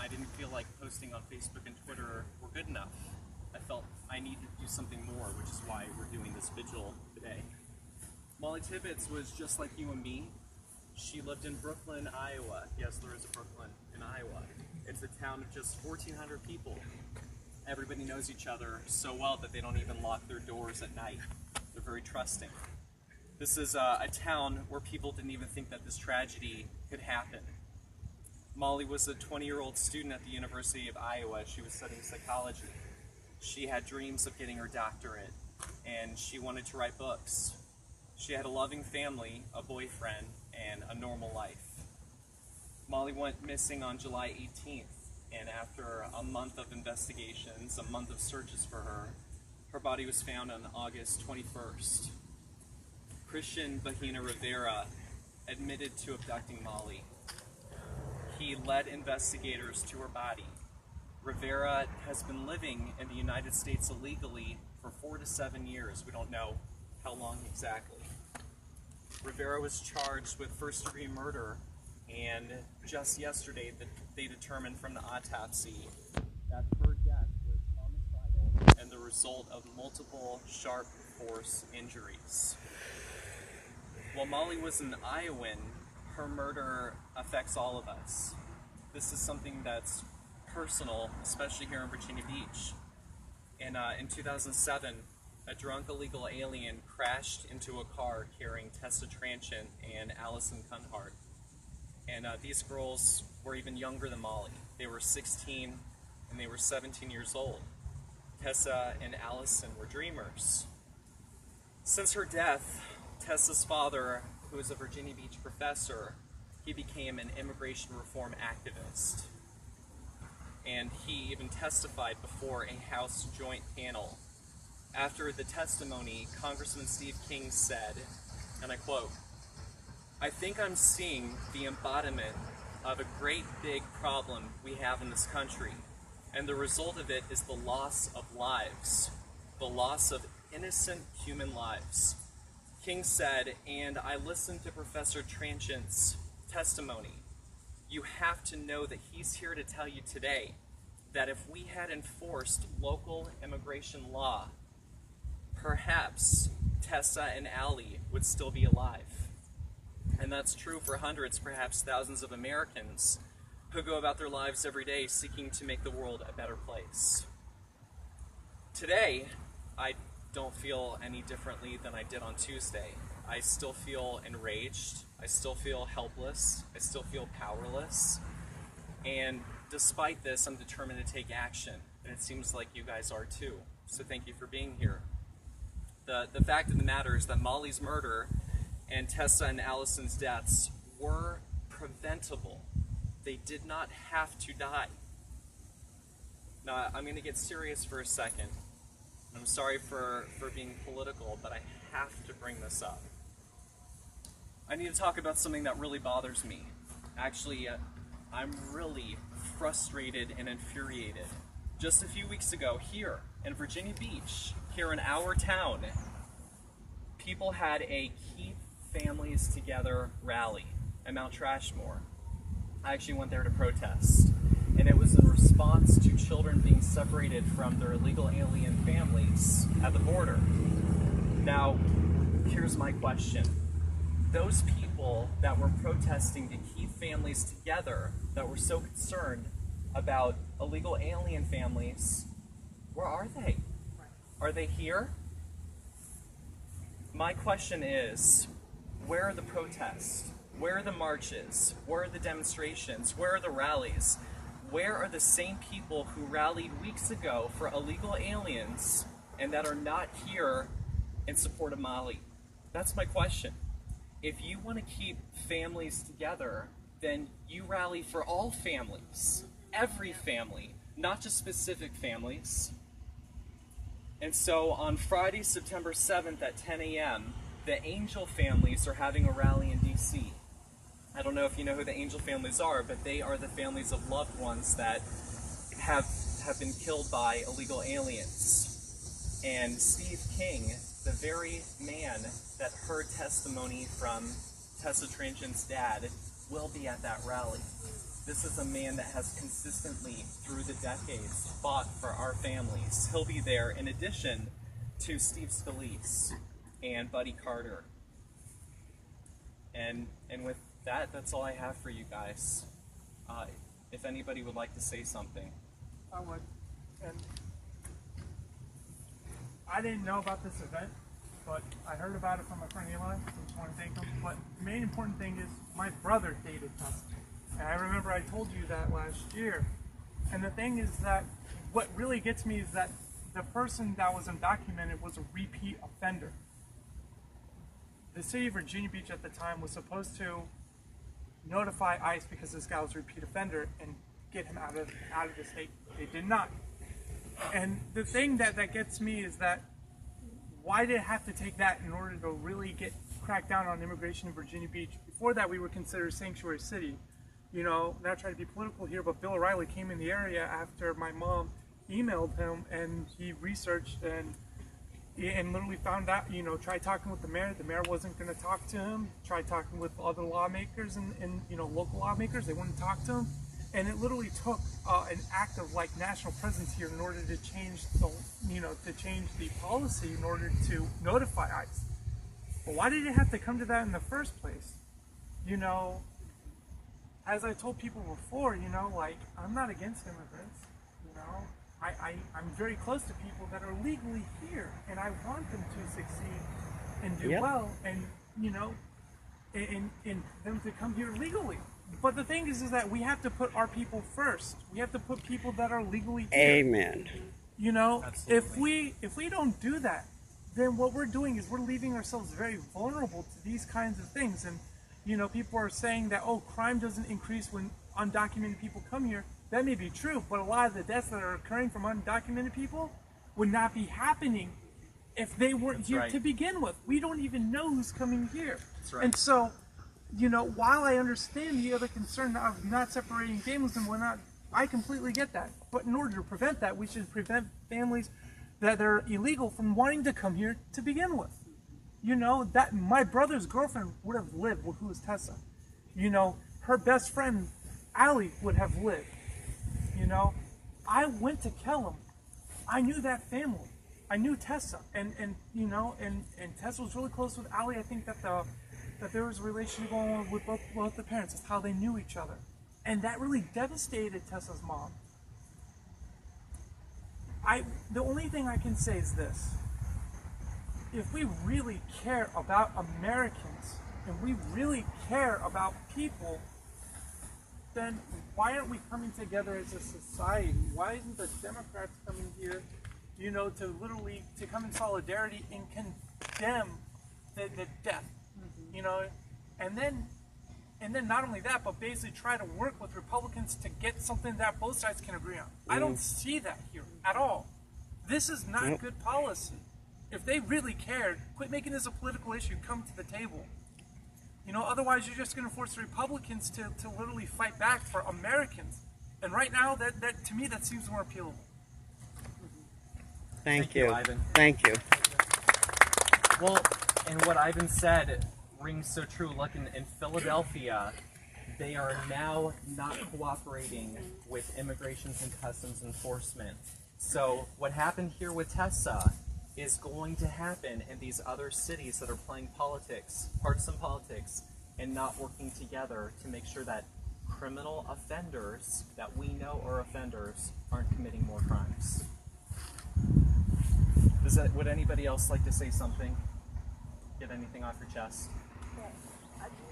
I didn't feel like posting on Facebook and Twitter were good enough. I felt I needed to do something more, which is why we're doing this vigil today. Mollie Tibbetts was just like you and me. She lived in Brooklyn, Iowa. Yes, there is a Brooklyn in Iowa. It's a town of just 1,400 people. Everybody knows each other so well that they don't even lock their doors at night. They're very trusting. This is a town where people didn't even think that this tragedy could happen. Mollie was a 20-year-old student at the University of Iowa. She was studying psychology. She had dreams of getting her doctorate, and she wanted to write books. She had a loving family, a boyfriend, and a normal life. Mollie went missing on July 18th, and after a month of investigations, a month of searches for her, her body was found on August 21st. Cristhian Bahena Rivera admitted to abducting Mollie. He led investigators to her body. Rivera has been living in the United States illegally for 4 to 7 years. We don't know how long exactly. Rivera was charged with first-degree murder, and just yesterday they determined from the autopsy that her death was homicidal and the result of multiple sharp force injuries. While Mollie was an Iowan, her murder affects all of us. This is something that's personal, especially here in Virginia Beach. In 2007, a drunk illegal alien crashed into a car carrying Tessa Tranchant and Allison Cunhart. And these girls were even younger than Mollie. They were 16 and they were 17 years old. Tessa and Allison were dreamers. Since her death, Tessa's father, who is a Virginia Beach professor, he became an immigration reform activist. And he even testified before a House joint panel. After the testimony, Congressman Steve King said, and I quote, "I think I'm seeing the embodiment of a great big problem we have in this country, and the result of it is the loss of lives, the loss of innocent human lives." King said, and I listened to Professor Tranchant's testimony, "You have to know that he's here to tell you today that if we had enforced local immigration law, perhaps Tessa and Allie would still be alive." And that's true for hundreds, perhaps thousands of Americans who go about their lives every day seeking to make the world a better place. Today, I don't feel any differently than I did on Tuesday. I still feel enraged. I still feel helpless. I still feel powerless. And despite this, I'm determined to take action. And it seems like you guys are too. So thank you for being here. The fact of the matter is that Mollie's murder and Tessa and Allison's deaths were preventable. They did not have to die. Now, I'm going to get serious for a second. I'm sorry for being political, but I have to bring this up. I need to talk about something that really bothers me. Actually, I'm really frustrated and infuriated. Just a few weeks ago, here in Virginia Beach, here in our town, people had a Keep Families Together rally at Mount Trashmore. I actually went there to protest, and it was in response to children being separated from their illegal alien families at the border. Now, here's my question. Those people that were protesting to keep families together, that were so concerned about illegal alien families, where are they? Are they here? My question is, where are the protests? Where are the marches? Where are the demonstrations? Where are the rallies? Where are the same people who rallied weeks ago for illegal aliens and that are not here in support of Mollie? That's my question. If you want to keep families together, then you rally for all families, every family, not just specific families. And so on Friday, September 7th at 10 a.m., the Angel families are having a rally in D.C. I don't know if you know who the Angel families are, but they are the families of loved ones that have been killed by illegal aliens. And Steve King, the very man that heard testimony from Tessa Tranchant's dad, will be at that rally. This is a man that has consistently decades fought for our families. He'll be there in addition to Steve Scalise and Buddy Carter. And with that, that's all I have for you guys. If anybody would like to say something. I would. And I didn't know about this event, but I heard about it from my friend Eli, so I just want to thank him. But the main important thing is my brother dated Tessa. And I remember I told you that last year. And the thing is that what really gets me is that the person that was undocumented was a repeat offender. The city of Virginia Beach at the time was supposed to notify ICE because this guy was a repeat offender and get him out of the state. They did not. And the thing that gets me is that why did it have to take that in order to really crack down on immigration in Virginia Beach? Before that, we were considered a sanctuary city. You know, not trying to be political here, but Bill O'Reilly came in the area after my mom emailed him, and he researched and literally found out, you know, tried talking with the mayor. The mayor wasn't going to talk to him. Tried talking with other lawmakers and you know, local lawmakers. They wouldn't talk to him. And it literally took an act of like national presence here in order to change the, you know, to change the policy in order to notify ICE. But why did it have to come to that in the first place? You know, as I told people before, you know, like, I'm not against immigrants, you know. I'm very close to people that are legally here, and I want them to succeed and do well, and, you know, and them to come here legally. But the thing is that we have to put our people first. We have to put people that are legally here. Amen. You know, Absolutely. if we don't do that, then what we're doing is we're leaving ourselves very vulnerable to these kinds of things. And, you know, people are saying that, oh, crime doesn't increase when undocumented people come here. That may be true, but a lot of the deaths that are occurring from undocumented people would not be happening if they weren't here to begin with. We don't even know who's coming here. That's right. And so, you know, while I understand the other concern of not separating families and whatnot, I completely get that. But in order to prevent that, we should prevent families that are illegal from wanting to come here to begin with. You know, that my brother's girlfriend would have lived, who was Tessa. You know, her best friend, Allie, would have lived. You know, I went to Kellum. I knew that family. I knew Tessa, and you know, and Tessa was really close with Allie. I think that there was a relationship going on with both the parents. That's how they knew each other, and that really devastated Tessa's mom. The only thing I can say is this: if we really care about Americans and we really care about people, then why aren't we coming together as a society? Why isn't the Democrats coming here, you know, to literally to come in solidarity and condemn the death, you know, and then not only that, but basically try to work with Republicans to get something that both sides can agree on. I don't see that here at all. This is not good policy. If they really cared, quit making this a political issue. Come to the table. You know, otherwise you're just going to force the Republicans to literally fight back for Americans. And right now, that to me, that seems more appealable. Thank you, Ivan. Thank you. Well, and what Ivan said rings so true. Look, in Philadelphia, they are now not cooperating with Immigration and Customs Enforcement. So what happened here with Tessa is going to happen in these other cities that are playing politics, partisan politics, and not working together to make sure that criminal offenders that we know are offenders aren't committing more crimes. Would anybody else like to say something? Get anything off your chest? Yes.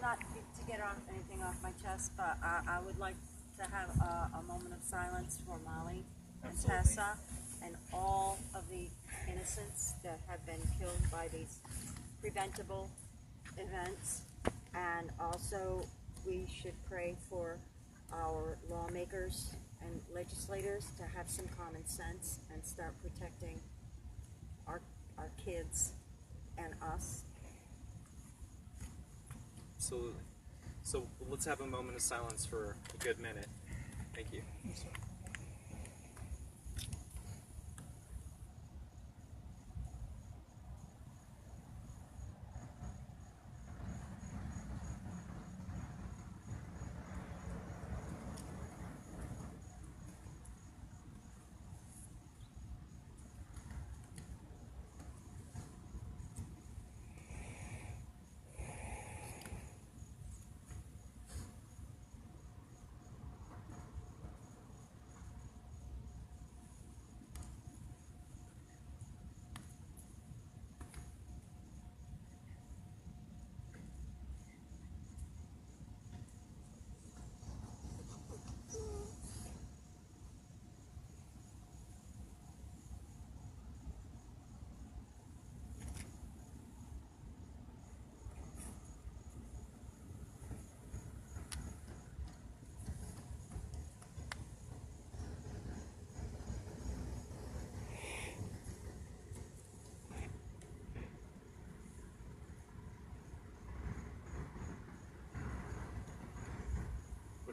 Not to get anything off my chest, but I would like to have a moment of silence for Mollie and Absolutely. Tessa and all of the innocents that have been killed by these preventable events. And also, we should pray for our lawmakers and legislators to have some common sense and start protecting our kids and us. Absolutely. So let's have a moment of silence for a good minute. Thank you.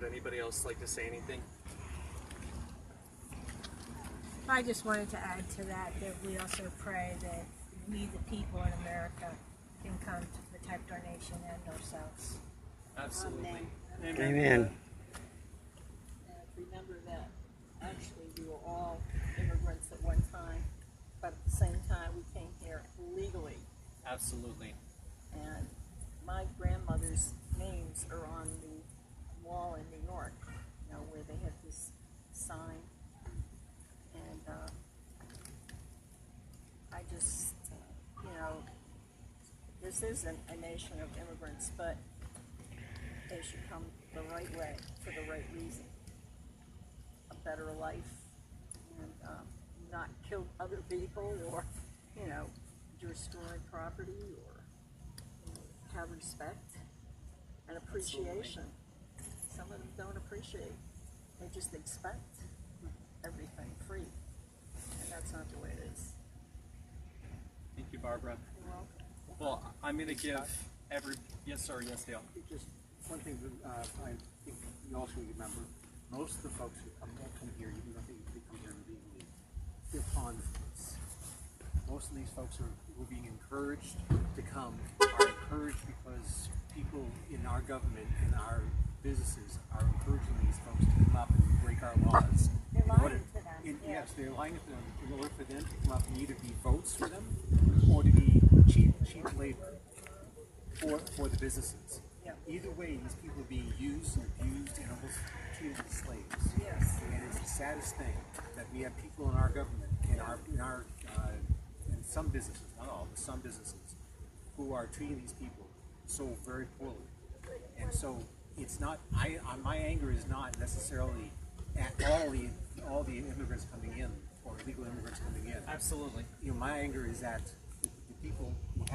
Would anybody else like to say anything? I just wanted to add to that we also pray that we, the people in America, can come to protect our nation and ourselves. Absolutely. Amen. And remember that actually we were all immigrants at one time, but at the same time we came here legally. Absolutely. And my grandmother's names are on the wall in New York, you know, where they had this sign. And I just, you know, this is a nation of immigrants, but they should come the right way for the right reason. A better life, and not kill other people, or, you know, destroy property, or, you know, have respect and appreciation. Some of them don't appreciate. They just expect everything free, and that's not the way it is. Thank you, Barbara. You're welcome. Well, I'm going to give yes, sir, yes, Dale. Just one thing that I think you also remember, most of the folks who come here, even though they come here illegally, they're convicts. Most of these folks who are being encouraged to come are encouraged because people in our government, in our businesses, are encouraging these folks to come up and break our laws. They're lying to them. Yes, they're lying to them in order for them to come up and either be votes for them or to be cheap labor for the businesses. Yeah. Either way, these people are being used and abused and almost treated as slaves. Yes. And it's the saddest thing that we have people in our government, in some businesses, not all, but some businesses, who are treating these people so very poorly. And so it's not. My anger is not necessarily at all the immigrants coming in or illegal immigrants coming in. Absolutely. You know, my anger is at the people who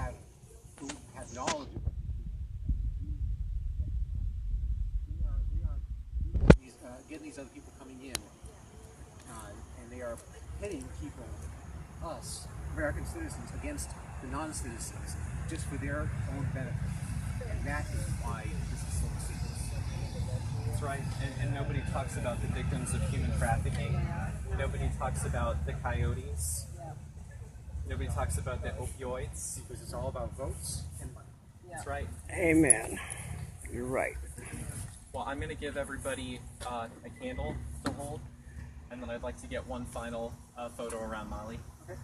have knowledge of getting these other people coming in, and they are pitting people, us, American citizens, against the non-citizens, just for their own benefit. And that is why this is so serious. That's right. And nobody talks about the victims of human trafficking. Nobody talks about the coyotes. Nobody talks about the opioids. Because it's all about votes and money. That's right. Amen. You're right. Well, I'm going to give everybody a candle to hold, and then I'd like to get one final photo around Mollie. Okay.